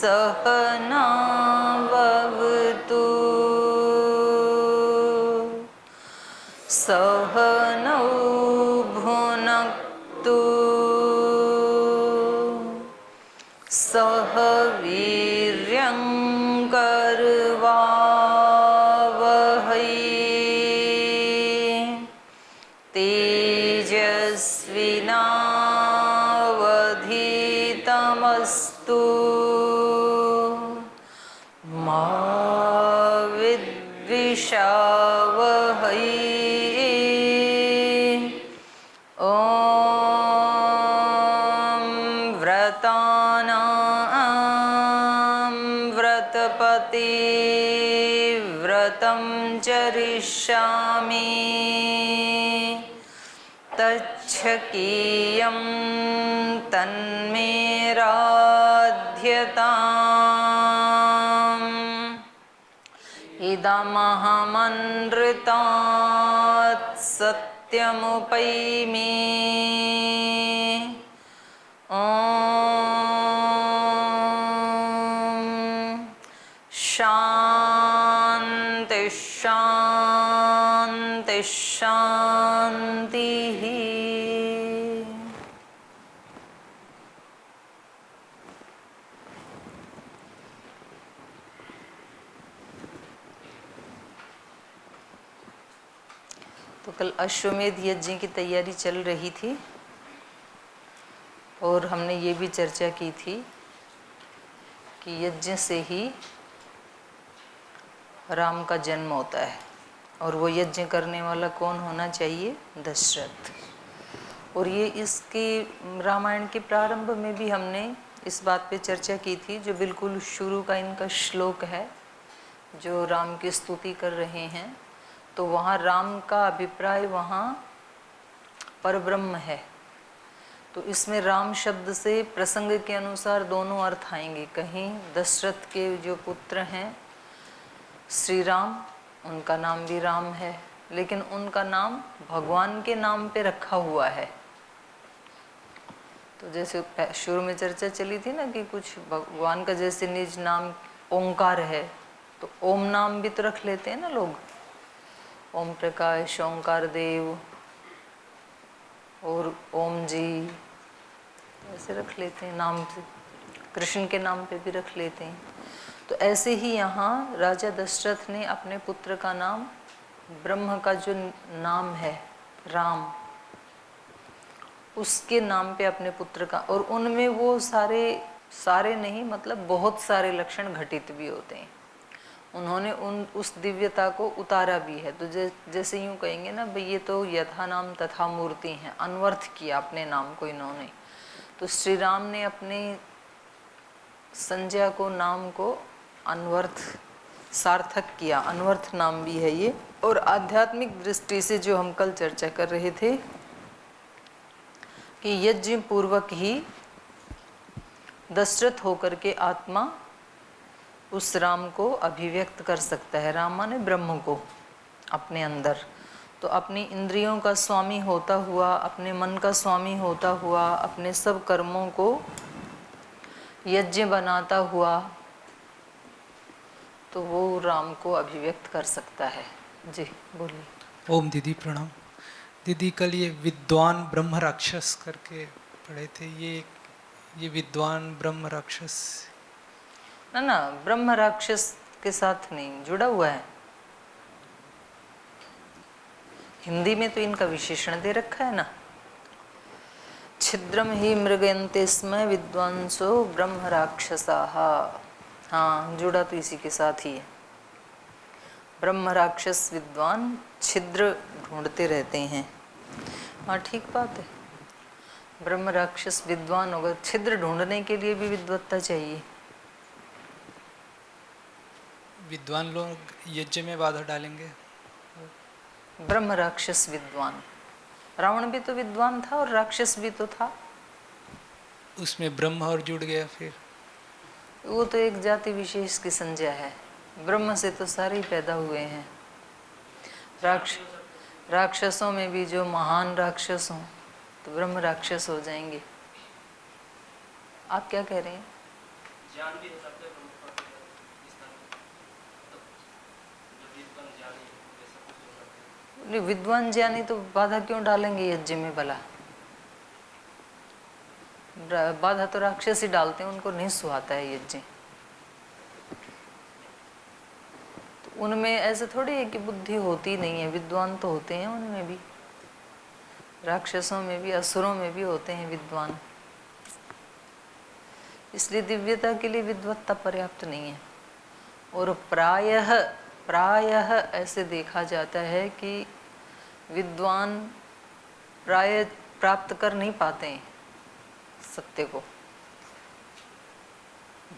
सहनावतु सहनौ भुनक्तु सह वीर्यं करवावहै तेजस्विनावधीतमस्तु मा विद्विषावहै। ॐ व्रतानां व्रतपति व्रतं चरिष्यामि तच्छकीयं तन्मे राध्यताम्। इदमहमनृतात् सत्यमुपैमि। ॐ शान्ति शान्ति शान्तिः। तो कल अश्वमेध यज्ञ की तैयारी चल रही थी और हमने ये भी चर्चा की थी कि यज्ञ से ही राम का जन्म होता है और वो यज्ञ करने वाला कौन होना चाहिए? दशरथ। और ये इसके रामायण के प्रारंभ में भी हमने इस बात पे चर्चा की थी, जो बिल्कुल शुरू का इनका श्लोक है जो राम की स्तुति कर रहे हैं। तो वहाँ राम का अभिप्राय वहाँ परब्रह्म है। तो इसमें राम शब्द से प्रसंग के अनुसार दोनों अर्थ आएंगे। कहीं दशरथ के जो पुत्र हैं श्री राम, उनका नाम भी राम है, लेकिन उनका नाम भगवान के नाम पे रखा हुआ है। तो जैसे शुरू में चर्चा चली थी ना कि कुछ भगवान का जैसे निज नाम ओंकार है, तो ओम नाम भी तो रख लेते हैं ना लोग, ओम प्रकाश, ओंकार देव और ओम जी, ऐसे रख लेते हैं नाम से। कृष्ण के नाम पे भी रख लेते हैं। तो ऐसे ही यहाँ राजा दशरथ ने अपने पुत्र का नाम, ब्रह्म का जो नाम है राम, उसके नाम पे अपने पुत्र का, और उनमें वो सारे नहीं मतलब बहुत सारे लक्षण घटित भी होते हैं। उन्होंने उस दिव्यता को उतारा भी है। तो जैसे यूँ कहेंगे ना भाई, ये तो यथा नाम तथा मूर्ति हैं, अनवर्थ किया अपने नाम को इन्होंने। तो श्री राम ने अपने संज्ञा को, नाम को अनवर्थ सार्थक किया, अनवर्थ नाम भी है ये। और आध्यात्मिक दृष्टि से जो हम कल चर्चा कर रहे थे कि यज्ञ पूर्वक ही दशरथ होकर के आत्मा उस राम को अभिव्यक्त कर सकता है। राम माने ब्रह्म को अपने अंदर। तो अपनी इंद्रियों का स्वामी होता हुआ, अपने मन का स्वामी होता हुआ, अपने सब कर्मों को यज्ञ बनाता हुआ, तो वो राम को अभिव्यक्त कर सकता है। जी बोलिए। ओम दीदी प्रणाम। दीदी कल ये विद्वान ब्रह्म राक्षस करके पढ़े थे, ये विद्वान ब्रह्म राक्षस ना ब्रह्म राक्षस के साथ नहीं जुड़ा हुआ है। हिंदी में तो इनका विशेषण दे रखा है ना, छिद्रम ही मृगयन्ते स्म विद्वांसो ब्रह्म राक्षसाः। हाँ, जुड़ा तो इसी के साथ ही है। ब्रह्म राक्षस विद्वान छिद्र ढूंढते रहते हैं। हाँ ठीक बात है, ब्रह्म राक्षस विद्वान होगा, छिद्र ढूंढने के लिए भी विद्वत्ता चाहिए। विद्वान लोग यज्ञ में बाधा डालेंगे। ब्रह्म राक्षस विद्वान, रावण भी तो विद्वान था और राक्षस भी तो था। उसमें ब्रह्म और जुड़ गया, फिर वो तो एक जाति विशेष की संज्ञा है। ब्रह्म से तो सारे ही पैदा हुए हैं। राक्षसों में भी जो महान राक्षस हों तो ब्रह्म राक्षस हो जाएंगे। आप क्या कह रहे हैं? ज्ञान भी है सत्य ब्रह्म पद इस तरह मतलब जो विद्वान ज्ञानी वैसा कुछ हो सकता है। विद्वान ज्ञानी तो बाधा क्यों डालेंगे यज्ञ में भला? बाधा तो राक्षस ही डालते हैं, उनको नहीं सुहाता है यज्ञ। तो उनमें ऐसे थोड़ी है कि बुद्धि होती नहीं है, विद्वान तो होते हैं उनमें भी, राक्षसों में भी, असुरों में भी होते हैं विद्वान। इसलिए दिव्यता के लिए विद्वत्ता पर्याप्त नहीं है। और प्रायः ऐसे देखा जाता है कि विद्वान प्राय प्राप्त कर नहीं पाते हैं सत्य को,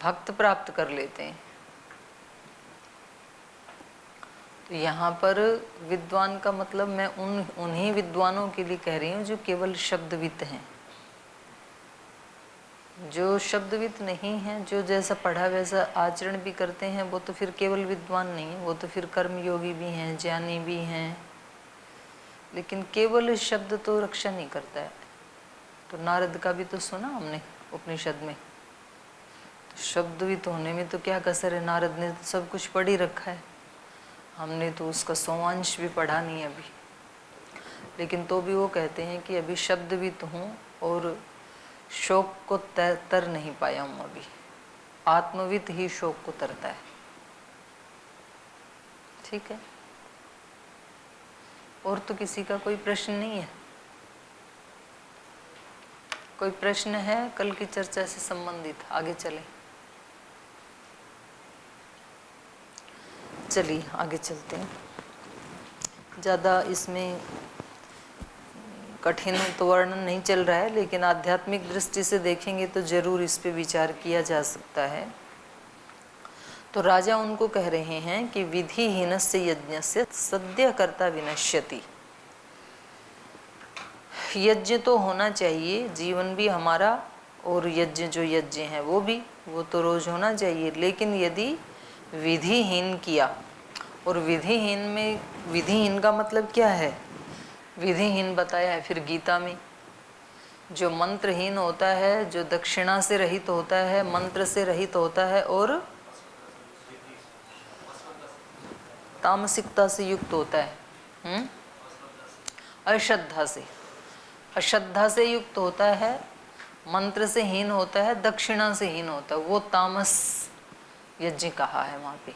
भक्त प्राप्त कर लेते हैं। तो यहाँ पर विद्वान का मतलब मैं उन्हीं विद्वानों के लिए कह रही हूँ जो केवल शब्दविद हैं। जो शब्दविद नहीं हैं, जो जैसा पढ़ा वैसा आचरण भी करते हैं, वो तो फिर केवल विद्वान नहीं है, वो तो फिर कर्मयोगी भी हैं, ज्ञानी भी हैं। लेकिन केवल शब्द तो रक्षा नहीं करता है। तो नारद का भी तो सुना हमने उपनिषद में, तो शब्दविद होने में तो क्या कसर है? नारद ने तो सब कुछ पढ़ ही रखा है, हमने तो उसका सोमांश भी पढ़ा नहीं अभी। लेकिन तो भी वो कहते हैं कि अभी शब्दविद हूँ और शोक को तर नहीं पाया हूँ अभी। आत्मविद ही शोक को तरता है। ठीक है, और तो किसी का कोई प्रश्न नहीं है? कोई प्रश्न है कल की चर्चा से संबंधित? आगे चलें। चलिए आगे चलते हैं। ज़्यादा इसमें कठिन तो वर्णन नहीं चल रहा है, लेकिन आध्यात्मिक दृष्टि से देखेंगे तो जरूर इस पे विचार किया जा सकता है। तो राजा उनको कह रहे हैं कि विधिहीनस्य यज्ञस्य सद्य कर्ता विनश्यति। यज्ञ तो होना चाहिए, जीवन भी हमारा, और यज्ञ जो यज्ञ है वो तो रोज होना चाहिए। लेकिन यदि विधिहीन किया, और विधिहीन में, विधिहीन का मतलब क्या है? विधिहीन बताया है फिर गीता में। जो मंत्रहीन होता है, जो दक्षिणा से रहित होता है, मंत्र से रहित होता है और तामसिकता से युक्त होता है, अश्रद्धा से युक्त होता है, मंत्र से हीन होता है, दक्षिणा से हीन होता है, वो तामस यज्ञ कहा है वहाँ पे।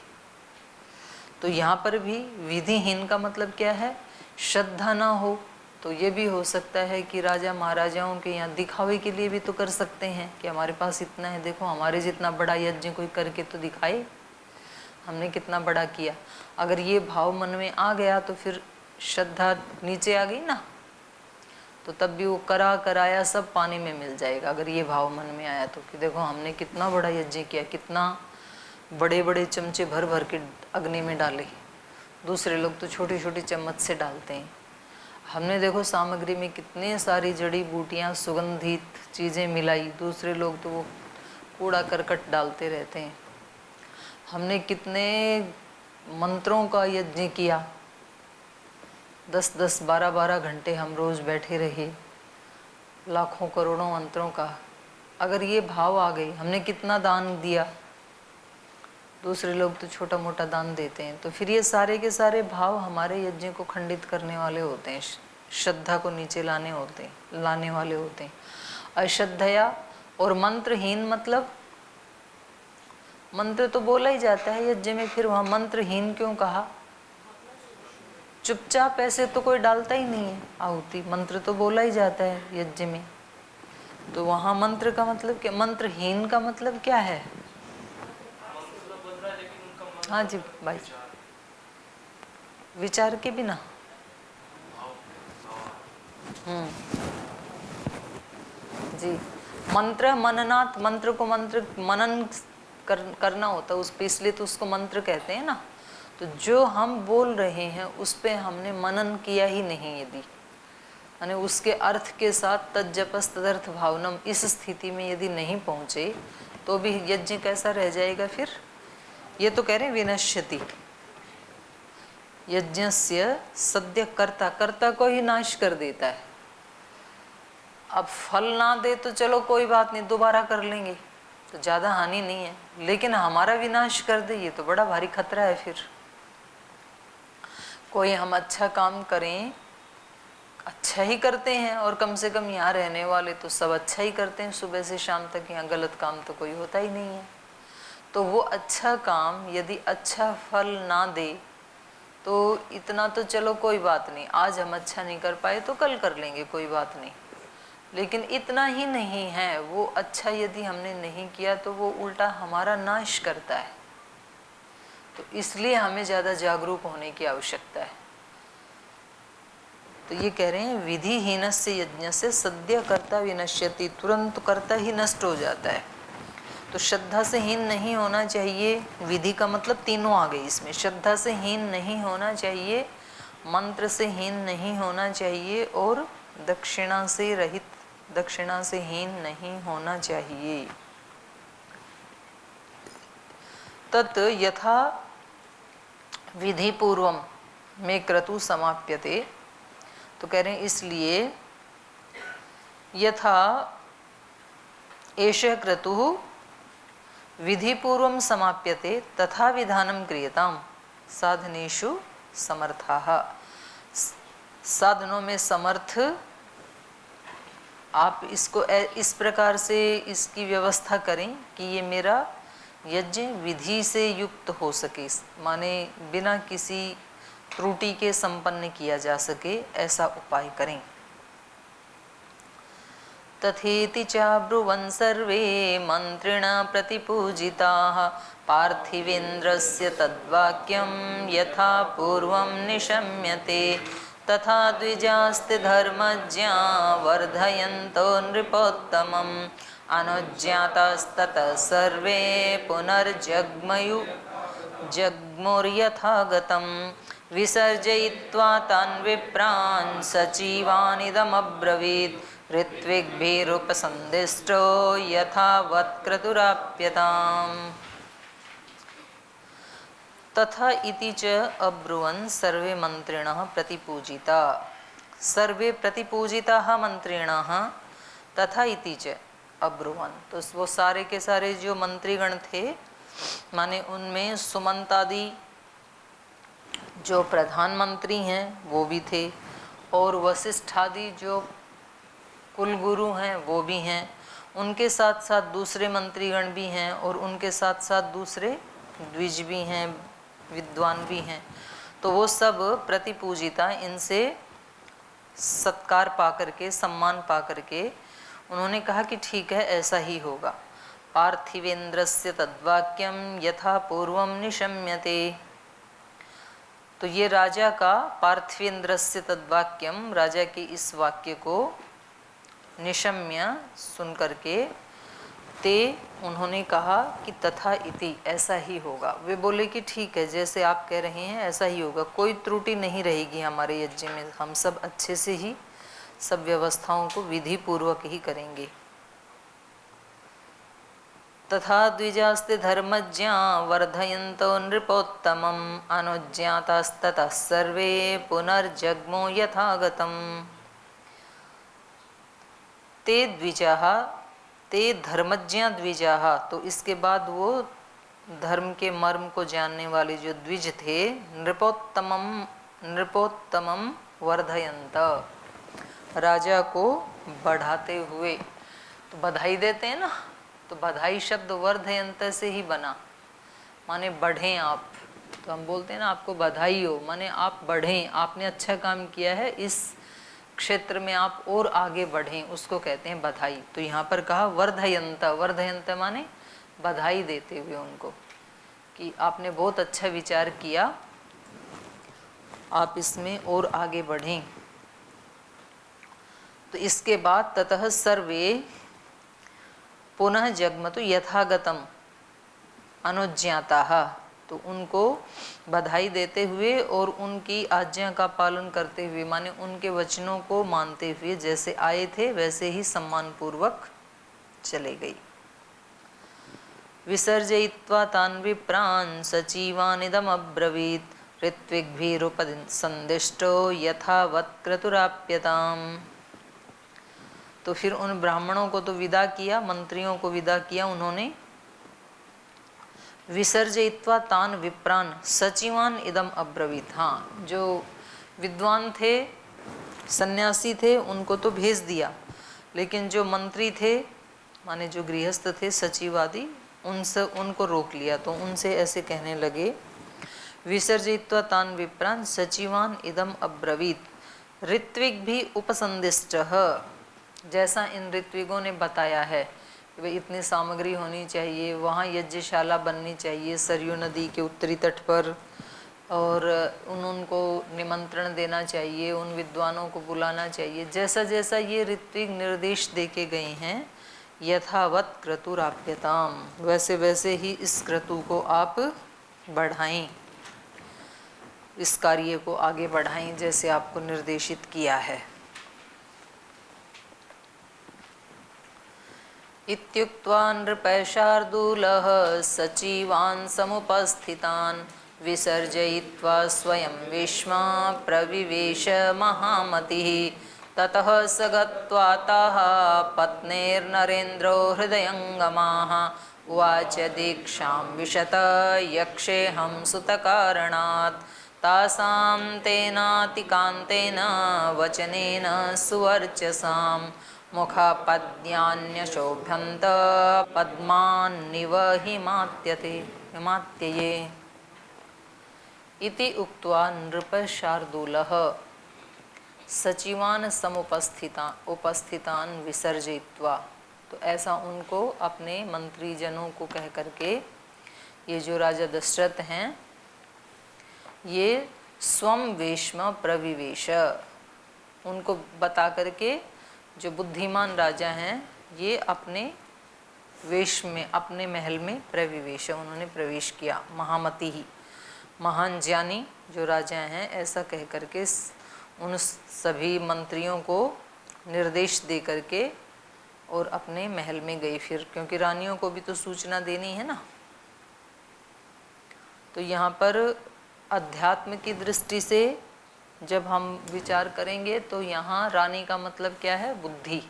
तो यहाँ पर भी विधिहीन का मतलब क्या है? श्रद्धा ना हो। तो ये भी हो सकता है कि राजा महाराजाओं के यहाँ दिखावे के लिए भी तो कर सकते हैं कि हमारे पास इतना है, देखो हमारे जितना बड़ा यज्ञ कोई करके तो दिखाए, हमने कितना बड़ा किया। अगर ये भाव मन में आ गया तो फिर श्रद्धा नीचे आ गई ना, तो तब भी वो कराया सब पानी में मिल जाएगा। अगर ये भाव मन में आया तो कि देखो हमने कितना बड़ा यज्ञ किया, कितना बड़े बड़े चमचे भर भर के अग्नि में डाले, दूसरे लोग तो छोटी छोटी चम्मच से डालते हैं। हमने देखो सामग्री में कितने सारी जड़ी बूटियाँ, सुगंधित चीज़ें मिलाई, दूसरे लोग तो वो कूड़ा करकट डालते रहते हैं। हमने कितने मंत्रों का यज्ञ किया, 10-10, 12-12 घंटे हम रोज़ बैठे रहे, लाखों करोड़ों मंत्रों का। अगर ये भाव आ गई, हमने कितना दान दिया, दूसरे लोग तो छोटा मोटा दान देते हैं, तो फिर ये सारे के सारे भाव हमारे यज्ञ को खंडित करने वाले होते हैं, श्रद्धा को नीचे लाने वाले होते हैं। अश्रद्धया और मंत्रहीन, मतलब मंत्र तो बोला ही जाता है यज्ञ में, फिर वहाँ मंत्रहीन क्यों कहा? चुपचाप ऐसे तो कोई डालता ही नहीं है आहुति, मंत्र तो बोला ही जाता है यज्ञ में। तो वहाँ मंत्र का मतलब क्या? मंत्रहीन का मतलब क्या है? हाँ जी भाई, विचार के बिना। जी, मंत्र मननात्, मंत्र को मंत्र मनन करना होता है उस पे, इसलिए तो उसको मंत्र कहते हैं ना। तो जो हम बोल रहे हैं उस पे हमने मनन किया ही नहीं, यदि यानी उसके अर्थ के साथ तज्जपस तदर्थ भावनम, इस स्थिति में यदि नहीं पहुँचे तो भी यज्ञ कैसा रह जाएगा फिर? ये तो कह रहे हैं विनश्यति, यज्ञस्य सद्य कर्ता को ही नाश कर देता है। अब फल ना दे तो चलो कोई बात नहीं, दोबारा कर लेंगे, तो ज़्यादा हानि नहीं है, लेकिन हमारा विनाश कर दे ये तो बड़ा भारी खतरा है। फिर कोई हम अच्छा काम करें, अच्छा ही करते हैं, और कम से कम यहाँ रहने वाले तो सब अच्छा ही करते हैं, सुबह से शाम तक यहाँ गलत काम तो कोई होता ही नहीं है। तो वो अच्छा काम यदि अच्छा फल ना दे तो इतना तो चलो कोई बात नहीं, आज हम अच्छा नहीं कर पाए तो कल कर लेंगे, कोई बात नहीं। लेकिन इतना ही नहीं है, वो अच्छा यदि हमने नहीं किया तो वो उल्टा हमारा नाश करता है। तो इसलिए हमें ज़्यादा जागरूक होने की आवश्यकता है। तो ये कह रहे हैं विधिहीनस्य यज्ञस्य सद्य कर्ता विनश्यति, तुरंत कर्ता ही नष्ट हो जाता है। तो श्रद्धा से हीन नहीं होना चाहिए, विधि का मतलब तीनों आ गई इसमें। श्रद्धा से हीन नहीं होना चाहिए, मंत्र से हीन नहीं होना चाहिए, और दक्षिणा से रहित, दक्षिणा से हीन नहीं होना चाहिए। तत् यथा विधि पूर्वम में क्रतु समाप्यते, तो कह रहे हैं इसलिए यथा एषः क्रतुः विधि पूर्वम समाप्यते तथा विधानम क्रियताम साधनेषु समर्थाः। साधनों में समर्थ आप इसको इस प्रकार से इसकी व्यवस्था करें कि ये मेरा यज्ञ विधि से युक्त हो सके, माने बिना किसी त्रुटि के संपन्न किया जा सके, ऐसा उपाय करें। तथेति च ब्रुवन् सर्वे मन्त्रिणा प्रतिपूजिताः पार्थिवेन्द्रस्य तद्वाक्यं यथा पूर्वं निशम्यते तथा द्विजास्ते धर्मज्ञा वर्धयन्तो नृपोत्तमम् अनुज्ञातास्ततः सर्वे जग्मुर्यथागतं विसर्जयित्वा तान् विप्रान् सचिवानिदमब्रवीत् ऋत्विग्भिरुपसन्दिष्टो यथावत् क्रतुराप्यताम्। तथा इति च अब्रुवन् सर्वे मंत्रिणः प्रतिपूजिता, सर्वे प्रतिपूजिताः मंत्रिणः तथा इति च अब्रुवन्। तो वो सारे के सारे जो मंत्रीगण थे, माने उनमें सुमंत आदि जो प्रधानमंत्री हैं वो भी थे, और वशिष्ठ आदि जो कुलगुरु हैं वो भी हैं, उनके साथ साथ दूसरे मंत्रीगण भी हैं, और उनके साथ साथ दूसरे द्विज भी हैं, विद्वान भी हैं। तो वो सब प्रतिपूजिता, इनसे सत्कार पा करके, सम्मान पा करके उन्होंने कहा कि ठीक है ऐसा ही होगा। पार्थिवेन्द्रस्य तद्वाक्यम यथा पूर्वम निशम्यते। तो ये राजा का पार्थिवेन्द्रस्य तद्वाक्यम, राजा के इस वाक्य को निशम्य सुन करके ते उन्होंने कहा कि तथा इति, ऐसा ही होगा। वे बोले कि ठीक है जैसे आप कह रहे हैं ऐसा ही होगा, कोई त्रुटि नहीं रहेगी हमारे यज्ञ में, हम सब अच्छे से ही सब व्यवस्थाओं को विधि पूर्वक ही करेंगे। तथा द्विजास्ते धर्मज्ञा वर्धयन्तो नृपोत्तमम् अनुज्ञातास्ततः सर्वे पुनर्जग्मो यथागतम्। ते द्विजाः, ते धर्मज्ञा द्विजाः, तो इसके बाद वो धर्म के मर्म को जानने वाले जो द्विज थे, नृपोत्तमम वर्धयन्त, राजा को बढ़ाते हुए। तो बधाई देते हैं ना, तो बधाई शब्द वर्धयन्त से ही बना, माने बढ़ें आप। तो हम बोलते हैं ना आपको बधाई हो, माने आप बढ़ें, आपने अच्छा काम किया है, इस क्षेत्र में आप और आगे बढ़ें, उसको कहते हैं बधाई। तो यहाँ पर कहा वर्धयन्त, वर्धयन्त माने बधाई देते हुए उनको कि आपने बहुत अच्छा विचार किया, आप इसमें और आगे बढ़ें। तो इसके बाद ततः सर्वे पुनः जग्मतु यथागतम अनुज्ञाताः, तो उनको बधाई देते हुए और उनकी आज्ञा का पालन करते हुए, माने उनके वचनों को मानते हुए जैसे आए थे वैसे ही सम्मान पूर्वक चले गई। विसर्जयित्वा तान् विप्रान् सचिवानिदम अब्रवीत् ऋत्विग्भिरुपसन्दिष्टो यथावत् क्रतुराप्यताम्। तो फिर उन ब्राह्मणों को तो विदा किया, मंत्रियों को विदा किया उन्होंने, विसर्जयित्वा तान विप्रान सचिवान इदम अब्रवीत। हाँ, जो विद्वान थे, सन्यासी थे, उनको तो भेज दिया, लेकिन जो मंत्री थे, माने जो गृहस्थ थे, सचिव आदि, उनसे उनको रोक लिया। तो उनसे ऐसे कहने लगे, विसर्जयित्वा तान विप्रान सचिवान इदम अब्रवीत ऋत्विक भी उपसंदिष्ट। जैसा इन ऋत्विकों ने बताया है कि भाई इतनी सामग्री होनी चाहिए, वहाँ यज्ञशाला बननी चाहिए सरयू नदी के उत्तरी तट पर, और उनको निमंत्रण देना चाहिए, उन विद्वानों को बुलाना चाहिए। जैसा जैसा ये ऋत्विक निर्देश देके गए हैं, यथावत क्रतुराप्यताम, वैसे वैसे ही इस क्रतु को आप बढ़ाएं, इस कार्य को आगे बढ़ाएं जैसे आपको निर्देशित किया है। इत्युक्त्वा नृपः शार्दूलः सचिवान् समुपस्थितान् विसर्जयित्वा स्वयं विश्वा प्रविवेश महामतिः। ततः स गत्वा ताः पत्नेर्नरेन्द्रो हृदयङ्गमाः उवाच दीक्षां विशत यक्षेऽहं सुतकारणात् तासां तेनातिकान्तेन वचनेन सुवर्चसां मुखपद्यान्यशोभ्यन्त पद्मान्निव हिमात्यये। इति उक्त्वा नृपः शार्दूलः सचिवान उपस्थितान विसर्जयित्वा। तो ऐसा उनको अपने मंत्रीजनों को कह करके ये जो राजा दशरथ हैं, ये स्वम वेश्म प्रविवेश, उनको बता करके जो बुद्धिमान राजा हैं ये अपने वेश में, अपने महल में प्रविवेश, उन्होंने प्रवेश किया। महामति ही, महान ज्ञानी जो राजा हैं, ऐसा कह करके उन सभी मंत्रियों को निर्देश दे करके और अपने महल में गई फिर, क्योंकि रानियों को भी तो सूचना देनी है ना। तो यहाँ पर अध्यात्म की दृष्टि से जब हम विचार करेंगे तो यहाँ रानी का मतलब क्या है? बुद्धि।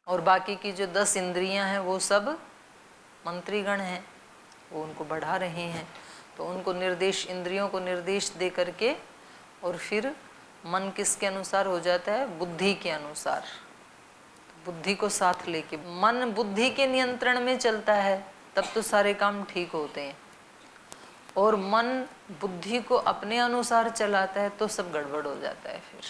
और बाकी की जो 10 इंद्रियां हैं वो सब मंत्रीगण हैं, वो उनको बढ़ा रहे हैं। तो उनको निर्देश, इंद्रियों को निर्देश दे करके, और फिर मन किसके अनुसार हो जाता है? बुद्धि के अनुसार। बुद्धि को साथ लेके, मन बुद्धि के नियंत्रण में चलता है तब तो सारे काम ठीक होते हैं, और मन बुद्धि को अपने अनुसार चलाता है तो सब गड़बड़ हो जाता है फिर।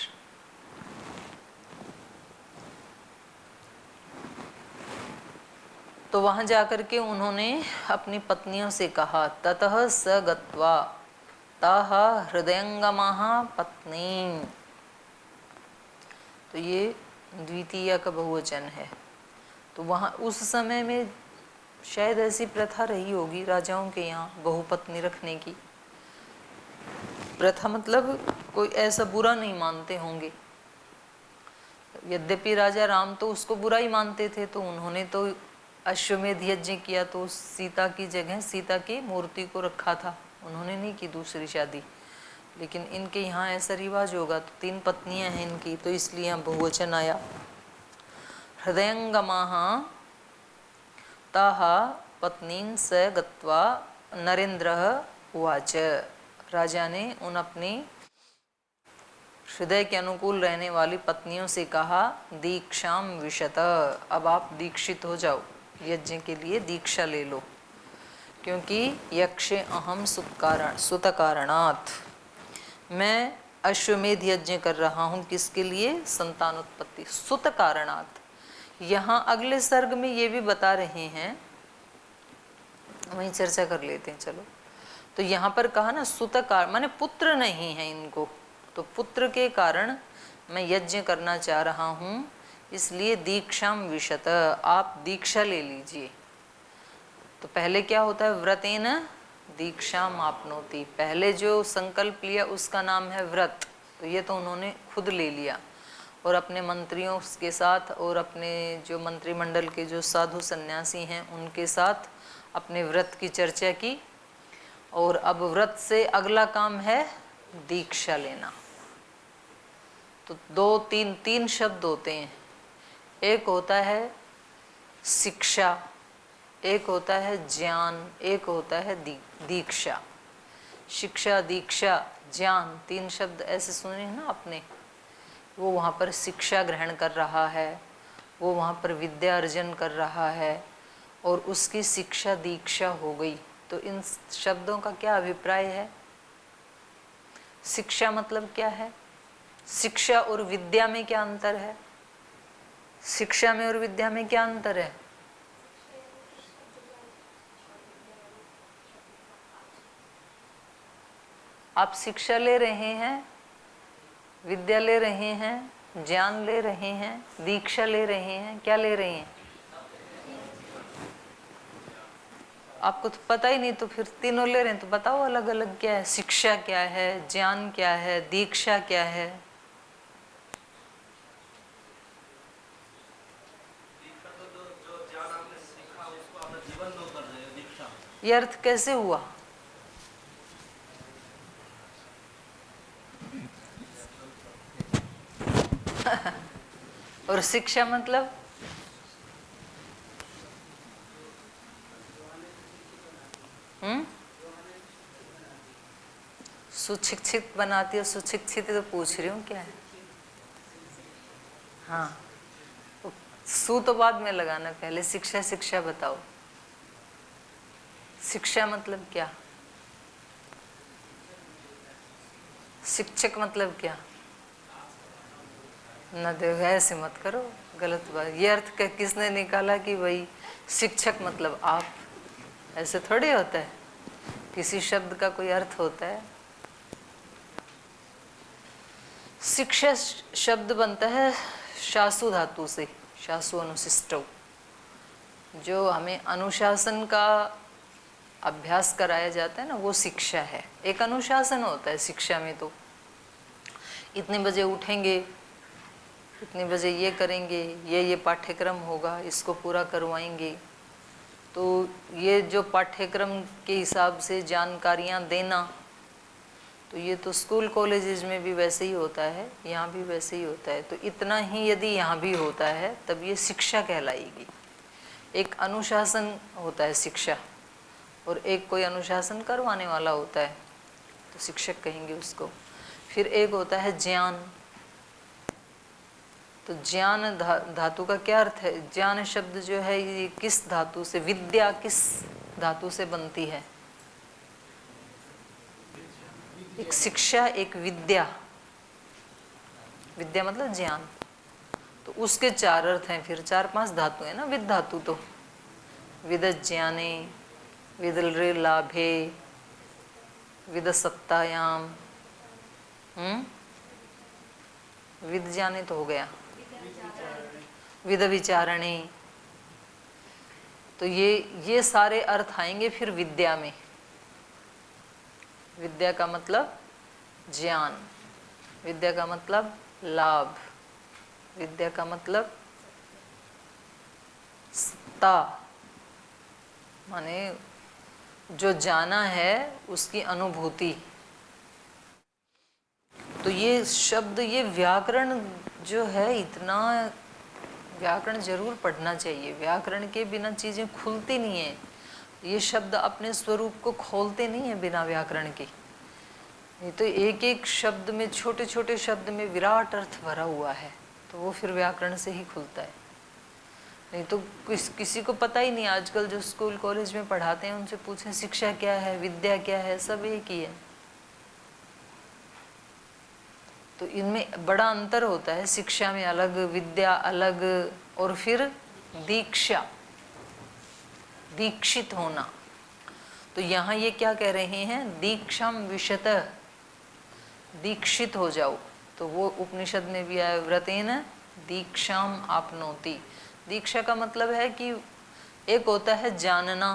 तो वहां जाकर के उन्होंने अपनी पत्नियों से कहा, ततः स गत्वा ताः हृदयंगमाः पत्नी। तो ये द्वितीय का बहुवचन है। तो वहाँ उस समय में शायद ऐसी प्रथा रही होगी राजाओं के यहाँ बहुपत्नी रखने की प्रथा, मतलब कोई ऐसा बुरा नहीं मानते होंगे। यद्यपि राजा राम तो उसको बुरा ही मानते थे, तो उन्होंने तो अश्वमेध यज्ञ किया, तो सीता की जगह सीता की मूर्ति को रखा था, उन्होंने नहीं की दूसरी शादी। लेकिन इनके यहाँ ऐसा रिवाज होगा, तो 3 पत्नियां हैं इनकी, तो इसलिए यहाँ बहुवचन आया। हृदयंगमाः ताः पत्नीन् स गत्वा नरेन्द्रः उवाच। राजा ने उन अपनी हृदय के अनुकूल रहने वाली पत्नियों से कहा, दीक्षां विशत, अब आप दीक्षित हो जाओ, यज्ञ के लिए दीक्षा ले लो, क्योंकि यक्षे अहम सुतकारणात्, मैं अश्वमेध यज्ञ कर रहा हूँ। किसके लिए? संतानोत्पत्ति। सुत कारणात्, यहाँ अगले सर्ग में ये भी बता रहे हैं, वहीं चर्चा कर लेते हैं चलो। तो यहाँ पर कहा ना सुतकार, माने पुत्र नहीं है इनको, तो पुत्र के कारण मैं यज्ञ करना चाह रहा हूँ, इसलिए दीक्षां विशत, आप दीक्षा ले लीजिए। तो पहले क्या होता है? व्रतेन दीक्षां आपनोति, पहले जो संकल्प लिया उसका नाम है व्रत। तो ये तो उन्होंने खुद ले लिया, और अपने मंत्रियों के साथ और अपने जो मंत्रिमंडल के जो साधु सन्यासी हैं उनके साथ अपने व्रत की चर्चा की। और अब व्रत से अगला काम है दीक्षा लेना। तो 2-3 शब्द होते हैं, एक होता है शिक्षा, एक होता है ज्ञान, एक होता है दीक्षा। शिक्षा, दीक्षा, ज्ञान, तीन शब्द ऐसे सुने हैं ना आपने। वो वहाँ पर शिक्षा ग्रहण कर रहा है, वो वहाँ पर विद्या अर्जन कर रहा है और उसकी शिक्षा दीक्षा हो गई। तो इन शब्दों का क्या अभिप्राय है? शिक्षा मतलब क्या है? शिक्षा और विद्या में क्या अंतर है? शिक्षा में और विद्या में क्या अंतर है? आप शिक्षा ले रहे हैं, विद्या ले रहे हैं, ज्ञान ले रहे हैं, दीक्षा ले रहे हैं, क्या ले रहे हैं? आपको तो पता ही नहीं, तो फिर तीनों ले रहे हैं तो बताओ अलग अलग क्या है? शिक्षा क्या है, ज्ञान क्या है, दीक्षा क्या है? जो ज्ञान आपने सीखा उसको अपने जीवन में उतर जाए, दीक्षा। ये अर्थ कैसे हुआ? और शिक्षा मतलब सुशिक्षित बनाती है। सुशिक्षित तो पूछ रही हूँ क्या है? हाँ, तो सु तो बाद में लगाना, पहले शिक्षा। शिक्षा बताओ, शिक्षा मतलब क्या? शिक्षक मतलब क्या? न देखो, ऐसे मत करो, गलत बात। ये अर्थ किसने निकाला कि भाई शिक्षक मतलब आप? ऐसे थोड़ी होता है, किसी शब्द का कोई अर्थ होता है। शिक्षा शब्द बनता है शासु धातु से, शासु अनुशिष्टौ। जो हमें अनुशासन का अभ्यास कराया जाता है ना, वो शिक्षा है। एक अनुशासन होता है शिक्षा में। तो इतने बजे उठेंगे, इतने बजे ये करेंगे, ये पाठ्यक्रम होगा, इसको पूरा करवाएंगे। तो ये जो पाठ्यक्रम के हिसाब से जानकारियाँ देना, तो ये तो स्कूल कॉलेजेस में भी वैसे ही होता है, यहाँ भी वैसे ही होता है। तो इतना ही यदि यहाँ भी होता है तब ये शिक्षा कहलाएगी। एक अनुशासन होता है शिक्षा, और एक कोई अनुशासन करवाने वाला होता है, तो शिक्षक कहेंगे उसको। फिर एक होता है ज्ञान। तो ज्ञान धातु का क्या अर्थ है? ज्ञान शब्द जो है ये किस धातु से, विद्या किस धातु से बनती है? एक शिक्षा, एक विद्या। विद्या मतलब ज्ञान। तो उसके चार अर्थ हैं, फिर चार पांच धातु है ना विद धातु। तो विदज्ञाने, विदल्रे लाभे, विदसत्तायाम। विद ज्ञाने तो हो गया, विद विचारणे। तो ये सारे अर्थ आएंगे फिर विद्या में। विद्या का मतलब ज्ञान, विद्या का मतलब लाभ, विद्या का मतलब सत्ता, माने जो जाना है उसकी अनुभूति। तो ये शब्द, ये व्याकरण जो है, इतना व्याकरण जरूर पढ़ना चाहिए। व्याकरण के बिना चीज़ें खुलती नहीं है। ये शब्द अपने स्वरूप को खोलते नहीं है बिना व्याकरण के। नहीं तो एक एक शब्द में, छोटे छोटे शब्द में विराट अर्थ भरा हुआ है, तो वो फिर व्याकरण से ही खुलता है। नहीं तो किसी को पता ही नहीं। आजकल जो स्कूल कॉलेज में पढ़ाते हैं उनसे पूछें शिक्षा क्या है, विद्या क्या है, सब एक ही है। तो इनमें बड़ा अंतर होता है। शिक्षा में अलग, विद्या अलग, और फिर दीक्षा, दीक्षित होना। तो यहाँ ये क्या कह रहे हैं? दीक्षाम विशतः, दीक्षित हो जाओ। तो वो उपनिषद में भी आया, व्रतेन दीक्षाम आपनोति। दीक्षा का मतलब है कि एक होता है जानना,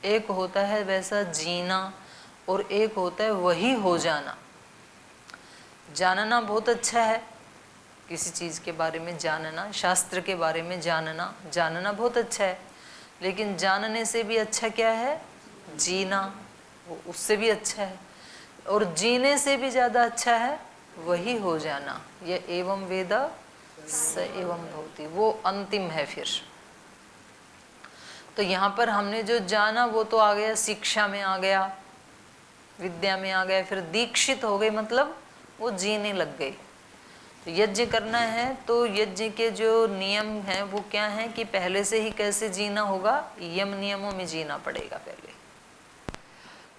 एक होता है वैसा जीना, और एक होता है वही हो जाना। जानना बहुत अच्छा है, किसी चीज़ के बारे में जानना, शास्त्र के बारे में जानना, जानना बहुत अच्छा है। लेकिन जानने से भी अच्छा क्या है? जीना, वो उससे भी अच्छा है। और जीने से भी ज़्यादा अच्छा है वही हो जाना। ये एवं वेद स एवं भवति, वो अंतिम है फिर। तो यहाँ पर हमने जो जाना वो तो आ गया, शिक्षा में आ गया, विद्या में आ गया, फिर दीक्षित हो गए, मतलब वो जीने लग गए। तो यज्ञ करना है तो यज्ञ के जो नियम हैं वो क्या है कि पहले से ही कैसे जीना होगा, यम नियमों में जीना पड़ेगा। पहले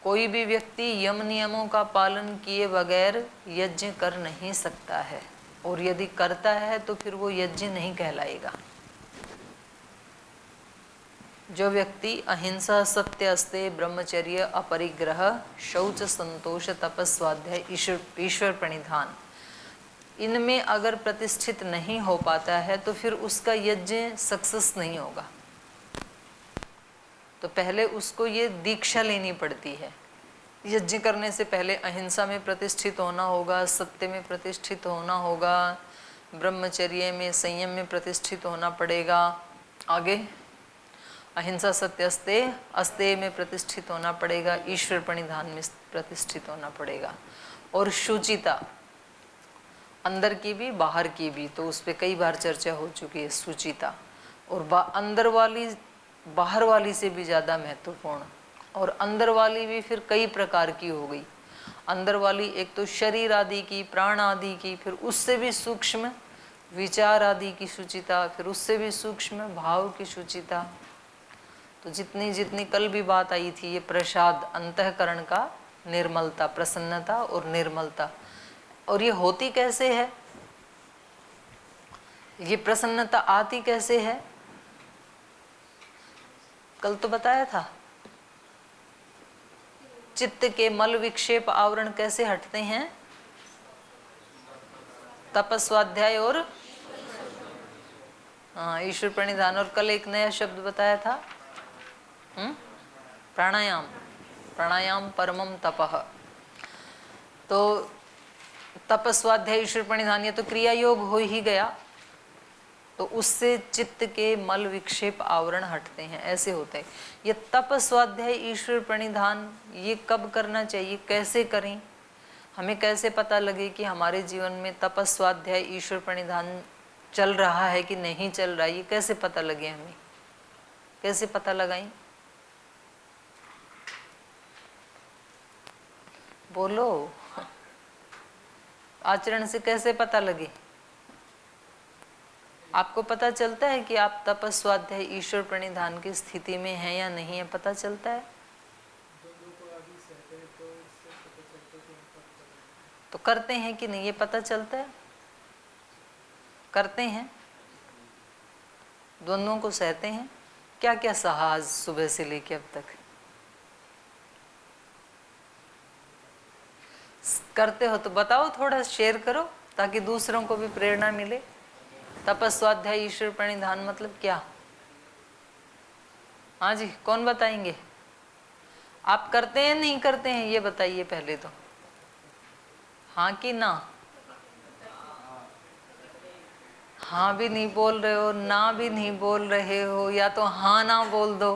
कोई भी व्यक्ति यम नियमों का पालन किए बगैर यज्ञ कर नहीं सकता है, और यदि करता है तो फिर वो यज्ञ नहीं कहलाएगा। जो व्यक्ति अहिंसा, सत्य, अस्तेय, ब्रह्मचर्य, अपरिग्रह, शौच, संतोष, तपस, स्वाध्याय, ईश्वर प्रणिधान, इनमें अगर प्रतिष्ठित नहीं हो पाता है तो फिर उसका यज्ञ सक्सेस नहीं होगा। तो पहले उसको ये दीक्षा लेनी पड़ती है। यज्ञ करने से पहले अहिंसा में प्रतिष्ठित होना होगा, सत्य में प्रतिष्ठित होना होगा, ब्रह्मचर्य में, संयम में प्रतिष्ठित होना पड़ेगा। आगे अहिंसा, सत्य, अस्तेय, अस्तेय में प्रतिष्ठित होना पड़ेगा, ईश्वर प्रणिधान में प्रतिष्ठित होना पड़ेगा। और शुचिता, अंदर की भी बाहर की भी, तो उस पर कई बार चर्चा हो चुकी है शुचिता। और अंदर वाली बाहर वाली से भी ज़्यादा महत्वपूर्ण, और अंदर वाली भी फिर कई प्रकार की हो गई। अंदर वाली एक तो शरीर आदि की, प्राण आदि की, फिर उससे भी सूक्ष्म विचार आदि की शुचिता, फिर उससे भी सूक्ष्म भाव की शुचिता। तो जितनी जितनी कल भी बात आई थी, ये प्रसाद अंतःकरण का, निर्मलता, प्रसन्नता और निर्मलता। और ये होती कैसे है, ये प्रसन्नता आती कैसे है, कल तो बताया था। चित्त के मल विक्षेप आवरण कैसे हटते हैं, तपस, स्वाध्याय और ईश्वर प्रणिधान। और कल एक नया शब्द बताया था, प्राणायाम, प्राणायाम परमम तपः। तो तपस, स्वाध्याय, ईश्वर प्रणिधान, ये तो क्रिया योग हो ही गया। तो उससे चित्त के मल विक्षेप आवरण हटते हैं, ऐसे होते हैं। ये तप, स्वाध्याय, ईश्वर प्रणिधान ये कब करना चाहिए, कैसे करें, हमें कैसे पता लगे कि हमारे जीवन में तप, स्वाध्याय, ईश्वर प्रणिधान चल रहा है कि नहीं चल रहा है, ये कैसे पता लगे, हमें कैसे पता लगाएं, बोलो। आचरण से कैसे पता लगे, आपको पता चलता है कि आप तपस, स्वाध्याय, ईश्वर प्रणिधान की स्थिति में हैं या नहीं है, पता चलता है। तो करते हैं कि नहीं, ये पता चलता है, करते हैं, द्वंद्वों को सहते हैं। क्या क्या सहा आज सुबह से लेके अब तक, करते हो तो बताओ, थोड़ा शेयर करो ताकि दूसरों को भी प्रेरणा मिले। तपस, स्वाध्याय, ईश्वर प्रणिधान मतलब क्या, हाँ जी, कौन बताएंगे, आप करते हैं नहीं करते हैं, ये बताइए पहले तो, हाँ कि ना। हाँ भी नहीं बोल रहे हो, ना भी नहीं बोल रहे हो, या तो हाँ ना बोल दो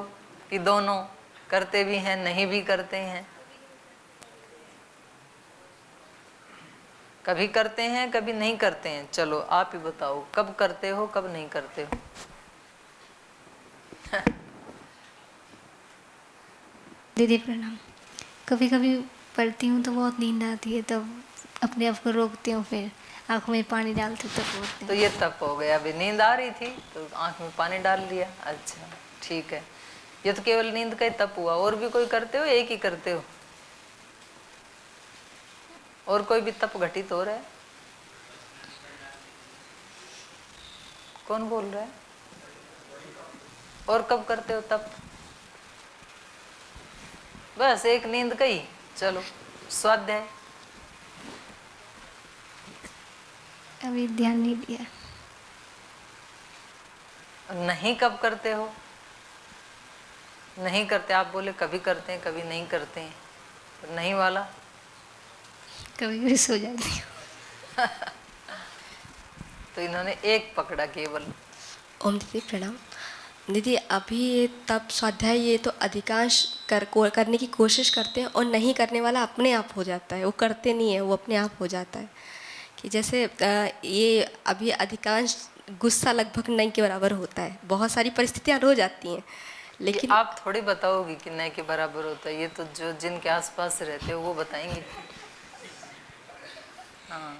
कि दोनों करते भी हैं नहीं भी करते हैं। कभी करते हैं कभी नहीं करते हैं, चलो आप ही बताओ कब करते हो कब नहीं करते हो। दीदी प्रणाम। कभी कभी पढ़ती हूँ तो बहुत नींद आती है, तब अपने आप को रोकती हूँ, फिर आँखों में पानी डालती हूँ तब रोकती हूँ। तो ये तप हो गया, अभी नींद आ रही थी तो आँख में पानी डाल लिया, अच्छा ठीक है। ये तो केवल नींद का ही तप हुआ, और भी कोई करते हो, एक ही करते हो, और कोई भी तप घटित हो रहा है, कौन बोल रहा है, और कब करते हो तप, बस एक नींद का ही। चलो स्वाध्याय, अभी ध्यान नहीं दिया। नहीं कब करते हो, नहीं करते, आप बोले कभी करते हैं कभी नहीं करते हैं, तो नहीं वाला कभी कभी सो जाती हूँ। तो इन्होंने एक पकड़ा केवल। ओम दीदी प्रणाम। दीदी अभी ये तप स्वाध्याय ये तो अधिकांश करने की कोशिश करते हैं, और नहीं करने वाला अपने आप हो जाता है, वो करते नहीं है, वो अपने आप हो जाता है। कि जैसे ये अभी अधिकांश गुस्सा लगभग नहीं के बराबर होता है, बहुत सारी परिस्थितियाँ हो जाती हैं, लेकिन ये आप थोड़ी बताओगी कि नए के बराबर होता है, ये तो जो जिनके आसपास रहते हो वो बताएंगे। हाँ